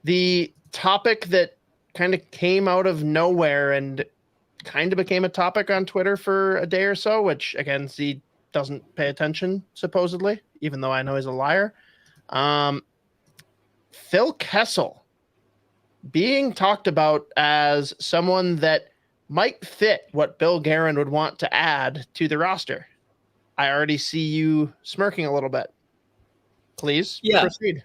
the topic that kind of came out of nowhere and kind of became a topic on Twitter for a day or so, which again, Z doesn't pay attention supposedly, even though I know he's a liar. Phil Kessel being talked about as someone that might fit what Bill Guerin would want to add to the roster. I already see you smirking a little bit. Please proceed.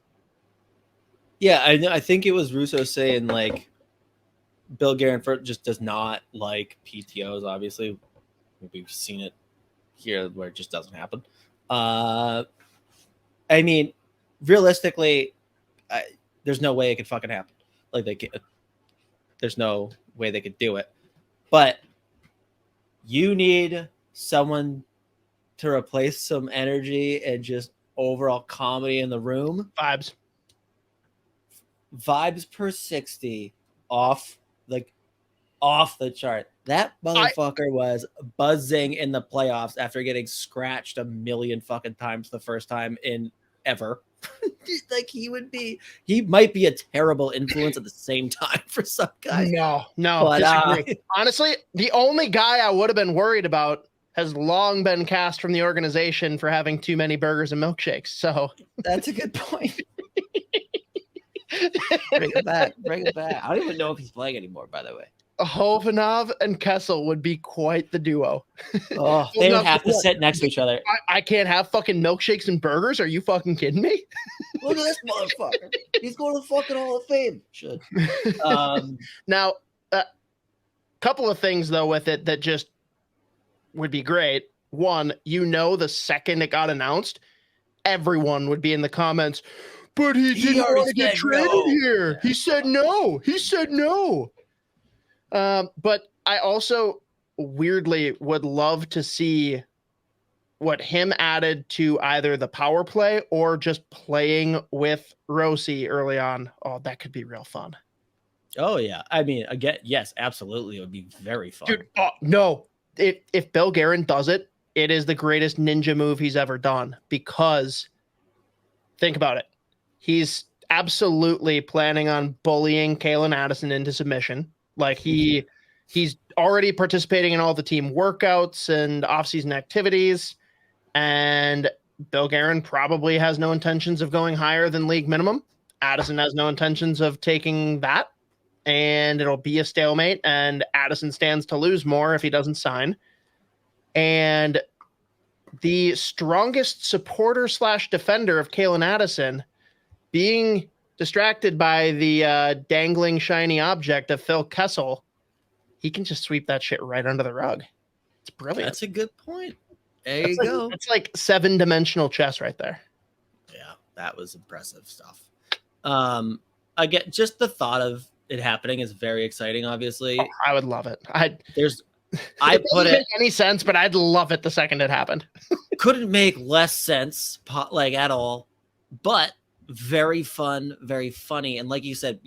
Yeah, I think it was Russo saying like Bill Guerin just does not like PTOs. Obviously, we've seen it here where it just doesn't happen. I mean, realistically, there's no way it could fucking happen. Like there's no way they could do it. But you need someone to replace some energy and just overall comedy in the room. Vibes per 60 off the chart. That motherfucker was buzzing in the playoffs after getting scratched a million fucking times the first time in ever. Like he might be a terrible influence at the same time for some guys. No, disagree. Honestly, the only guy I would have been worried about has long been cast from the organization for having too many burgers and milkshakes. So that's a good point. Bring it back. I don't even know if he's playing anymore, by the way. Hovanov and Kessel would be quite the duo. Oh, they would have to sit next to each other. I can't have fucking milkshakes and burgers. Are you fucking kidding me? Look at this motherfucker. He's going to the fucking Hall of Fame. Should. Now, a couple of things, though, with it that just would be great. One, the second it got announced, everyone would be in the comments, but he didn't want to get traded here. He said no. But I also weirdly would love to see what him added to either the power play or just playing with Rossi early on. Oh, that could be real fun. Oh, yeah. I mean, again, yes, absolutely. It would be very fun. Dude, no. If Bill Guerin does it, it is the greatest ninja move he's ever done, because think about it. He's absolutely planning on bullying Kalen Addison into submission. Like he's already participating in all the team workouts and off-season activities. And Bill Guerin probably has no intentions of going higher than league minimum. Addison has no intentions of taking that. And it'll be a stalemate. And Addison stands to lose more if he doesn't sign. And the strongest supporter / defender of Kalen Addison being distracted by the dangling shiny object of Phil Kessel, he can just sweep that shit right under the rug. It's brilliant. That's a good point. There you go. It's like 7-dimensional chess right there. Yeah, that was impressive stuff. Again, just the thought of it happening is very exciting, obviously. Oh, I would love it. It doesn't make any sense, but I'd love it the second it happened. Couldn't make less sense, like at all, but very fun, very funny. And like you said,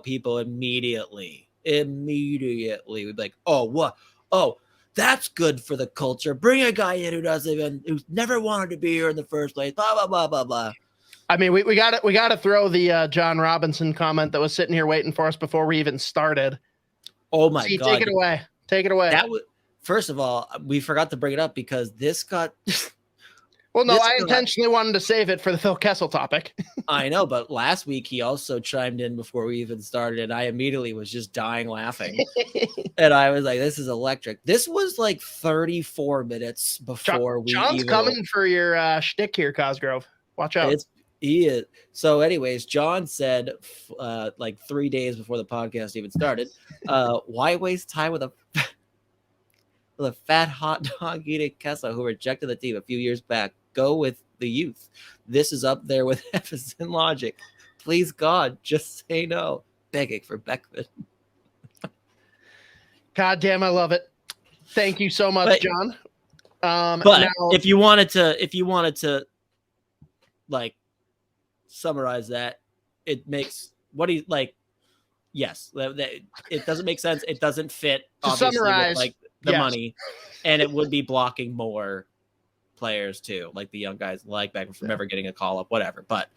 people immediately would be like, oh, what? Oh, that's good for the culture. Bring a guy in who's never wanted to be here in the first place. Blah, blah, blah, blah, blah. I mean, we got to throw the John Robinson comment that was sitting here waiting for us before we even started. Oh my God. Take it away. First of all, we forgot to bring it up because this got... Well, no, I intentionally wanted to save it for the Phil Kessel topic. I know, but last week he also chimed in before we even started, and I immediately was just dying laughing. And I was like, this is electric. This was like 34 minutes before John's coming for your shtick here, Cosgrove. Watch out. He is. So anyways, John said like 3 days before the podcast even started, why waste time with a fat hot dog eating Kessel who rejected the team a few years back? Go with the youth. This is up there with Evans and Logic. Please God, just say no. Begging for Beckman. God damn, I love it. Thank you so much, John. But now, if you wanted to like summarize that, it makes yes, it doesn't make sense. It doesn't fit obviously with like the money, and it would be blocking more players too, like the young guys like Beckman from ever getting a call up, whatever. But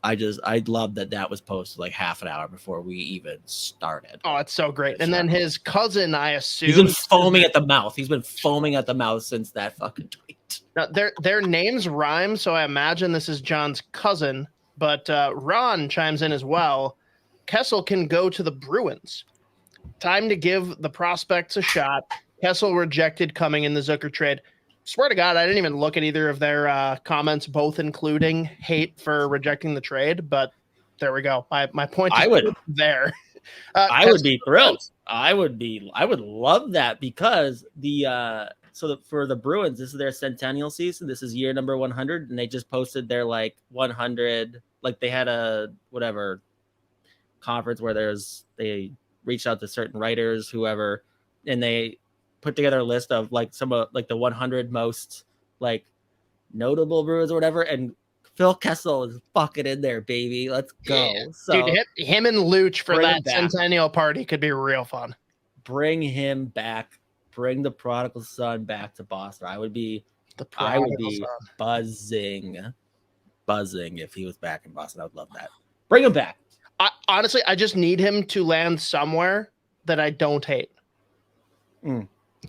I love that was posted like half an hour before we even started. Oh, it's so great. And then his cousin, I assume, he's been foaming at the mouth. He's been foaming at the mouth since that fucking tweet. Now, their names rhyme, so I imagine this is John's cousin. But Ron chimes in as well. Kessel can go to the Bruins. Time to give the prospects a shot. Kessel rejected coming in the Zucker trade. Swear to God, I didn't even look at either of their comments, both including hate for rejecting the trade. But there we go. My point is there. I would be thrilled. I would love that because for the Bruins, this is their centennial season. This is year number 100, and they just posted their 100. Like they had a whatever conference where they reached out to certain writers, whoever, and they put together a list of some of the 100 most notable Bruins or whatever, and Phil Kessel is fucking in there, baby. Let's go. Yeah. So, dude, him and Luch for that centennial party could be real fun. Bring him back. Bring the prodigal son back to Boston. I would be buzzing if he was back in Boston. I would love that. Bring him back. Honestly, I just need him to land somewhere that I don't hate.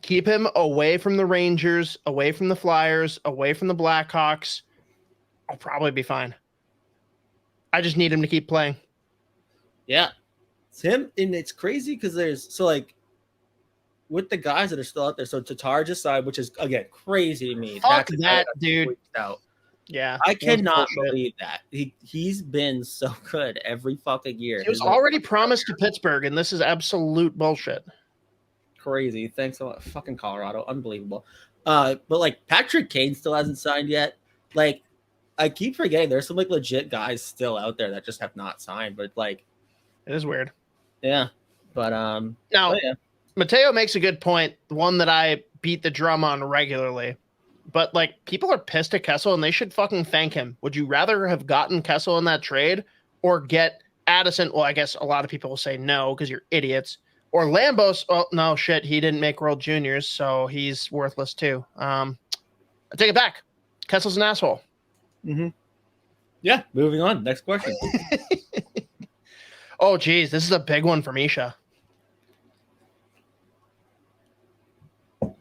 Keep him away from the Rangers, away from the Flyers, away from the Blackhawks. I'll probably be fine. I just need him to keep playing. Yeah. It's him, and it's crazy because with the guys that are still out there, so Tatar just signed, which is, again, crazy to me. Fuck that, dude. Yeah. I cannot believe that. He's been so good every fucking year. He was already promised to Pittsburgh, and this is absolute bullshit. Crazy. Thanks a lot. Fucking Colorado. Unbelievable. But Patrick Kane still hasn't signed yet. I keep forgetting there's some legit guys still out there that just have not signed, but it is weird. Yeah. But now Mateo makes a good point, one that I beat the drum on regularly. But people are pissed at Kessel and they should fucking thank him. Would you rather have gotten Kessel in that trade or get Addison? Well, I guess a lot of people will say no because you're idiots. Or Lambos. Oh no, shit. He didn't make World Juniors, so he's worthless too. I take it back. Kessel's an asshole. Mm-hmm. Yeah. Moving on. Next question. Oh, geez. This is a big one for Misha.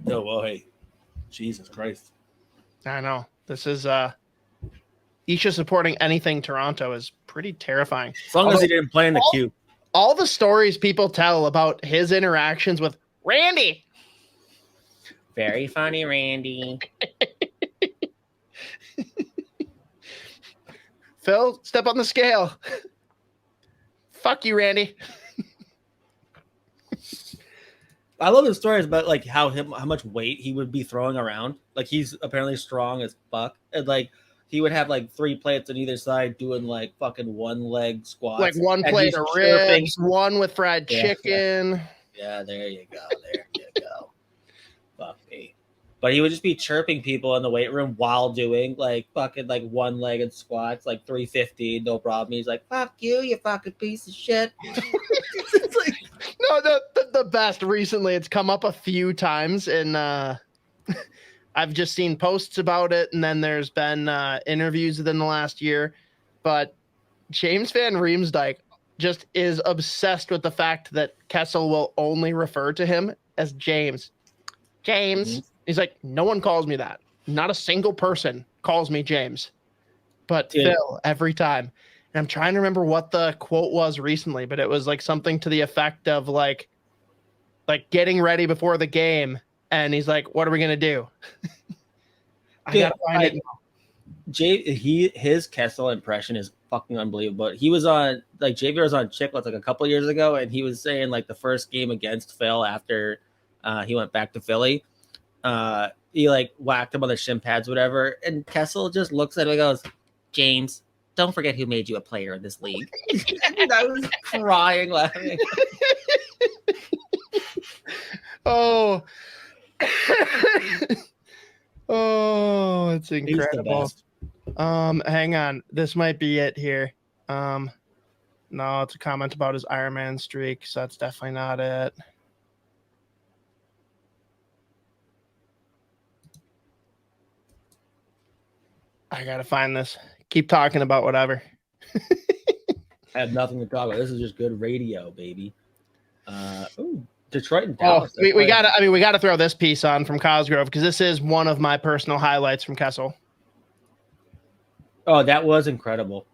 No way. Jesus Christ. I know. This is Isha supporting anything Toronto is pretty terrifying. As long as he didn't play in the queue. All the stories people tell about his interactions with Randy. Very funny, Randy. Phil, step on the scale. Fuck you, Randy. I love the stories about how much weight he would be throwing around. He's apparently strong as fuck, and he would have 3 plates on either side doing fucking one leg squats. One plate of ribs, one with fried chicken. Yeah, there you go. There you go. Fuck me. But he would just be chirping people in the weight room while doing fucking one-legged squats, 350, no problem. He's like, "Fuck you, you fucking piece of shit." It's no, the best recently. It's come up a few times, and I've just seen posts about it, and then there's been interviews within the last year. But James Van Riemsdyk just is obsessed with the fact that Kessel will only refer to him as James. James. Mm-hmm. He's like, no one calls me that. Not a single person calls me James. But Phil, every time. And I'm trying to remember what the quote was recently, but it was something to the effect of getting ready before the game. And he's like, what are we going to do? I gotta find it. His Kessel impression is fucking unbelievable. He was on JV was on Chicklets a couple years ago, and he was saying the first game against Phil after he went back to Philly. He whacked him on the shin pads, whatever, and Kessel just looks at him and goes, "James, don't forget who made you a player in this league." And I was crying laughing. Oh, oh, it's incredible. Hang on, this might be it here. No, it's a comment about his Iron Man streak, so that's definitely not it. I gotta find this. Keep talking about whatever. I have nothing to talk about. This is just good radio, baby. Detroit and Dallas. We gotta throw this piece on from Cosgrove because this is one of my personal highlights from Kessel. Oh, that was incredible.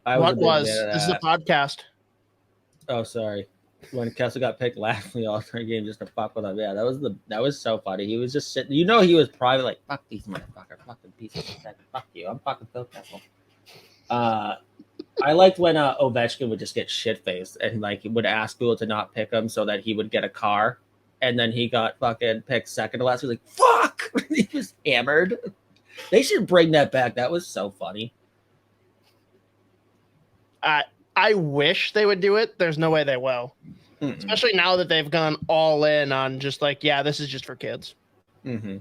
This is a podcast. Oh, sorry. When Kessel got picked last in the All-Star game just to fuck with him. Yeah, that was so funny. He was just sitting. You know, he was probably like, fuck these motherfuckers, fucking piece of shit. Fuck you. I'm fucking Phil Kessel. I liked when Ovechkin would just get shit-faced and like would ask people to not pick him so that he would get a car. And then he got fucking picked second to last. He was like, fuck! He was hammered. They should bring that back. That was so funny. I wish they would do it. There's no way they will. Mm-hmm. Especially now that they've gone all in on just like, yeah, this is just for kids. Mm-hmm.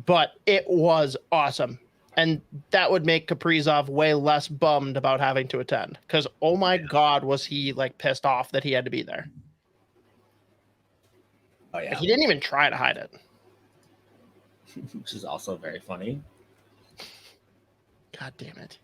But it was awesome. And that would make Kaprizov way less bummed about having to attend. Because, oh my God, was he like pissed off that he had to be there. Oh, yeah. He didn't even try to hide it. Which is also very funny. God damn it.